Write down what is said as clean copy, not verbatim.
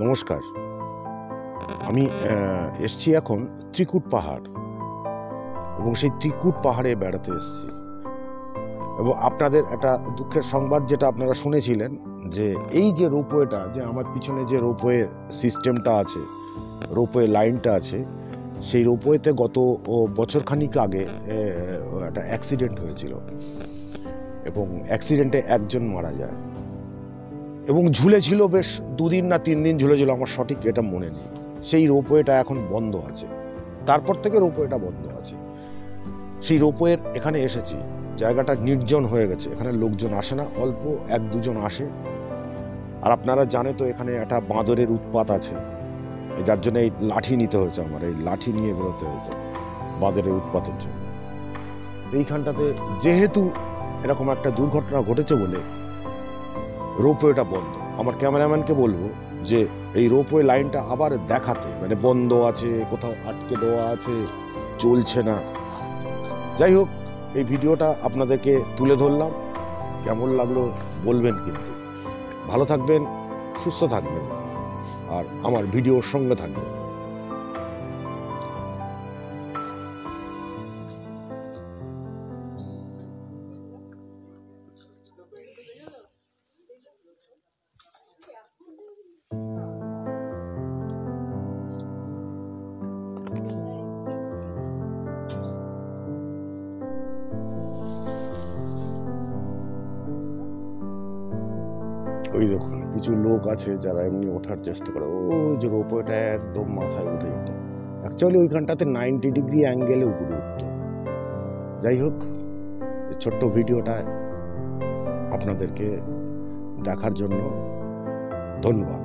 নমস্কার, আমি এসছি এখন ত্রিকুট পাহাড় এবং সেই ত্রিকুট পাহাড়ে বেড়াতে এসেছি। এবং আপনাদের একটা দুঃখের সংবাদ যেটা আপনারা শুনেছিলেন, যে এই যে রোপওয়েটা, যে আমার পিছনে যে রোপওয়ে সিস্টেমটা আছে, রোপওয়ে লাইনটা আছে, সেই রোপওয়েতে গত বছরখানিক আগে একটা অ্যাক্সিডেন্ট হয়েছিল এবং অ্যাক্সিডেন্টে একজন মারা যায় এবং ঝুলেছিল বেশ 2 দিন না 3 দিন ঝুলেছিল, আমার সঠিক এটা মনে নেই। সেই রোপওয়েটা এখন বন্ধ আছে, তারপর থেকে রোপওয়েটা বন্ধ আছে। সেই রোপওয়ের এখানে এসেছি, জায়গাটা নির্জন হয়ে গেছে, এখানে লোকজন আসে না, অল্প 1-2 জন আসে। আর আপনারা জানে তো এখানে একটা বাঁদরের উৎপাত আছে, যার জন্য এই লাঠি নিতে হয়েছে, আমার এই লাঠি নিয়ে বেরোতে হয়েছে বাঁদরের উৎপাতের জন্য। এইখানটাতে যেহেতু এরকম একটা দুর্ঘটনা ঘটেছে বলে রোপওয়েটা বন্ধ। আমার ক্যামেরাম্যানকে বলবো যে এই রোপওয়ে লাইনটা আবার দেখাতে, মানে বন্ধ আছে, কোথাও আটকে দেওয়া আছে, চলছে না। যাই হোক, এই ভিডিওটা আপনাদেরকে তুলে ধরলাম, কেমন লাগলো বলবেন কিন্তু। ভালো থাকবেন, সুস্থ থাকবেন, আর আমার ভিডিওর সঙ্গে থাকবেন। ওই দেখুন কিছু লোক আছে যারা এমনি ওঠার চেষ্টা করে, ওই যে রোপওয়েটা একদম মাথায় উঠে যেত, অ্যাকচুয়ালি ওইখানটাতে 90 ডিগ্রি অ্যাঙ্গেলে উপরে উঠত। যাই হোক, ছোট্ট ভিডিওটা আপনাদেরকে দেখার জন্য ধন্যবাদ।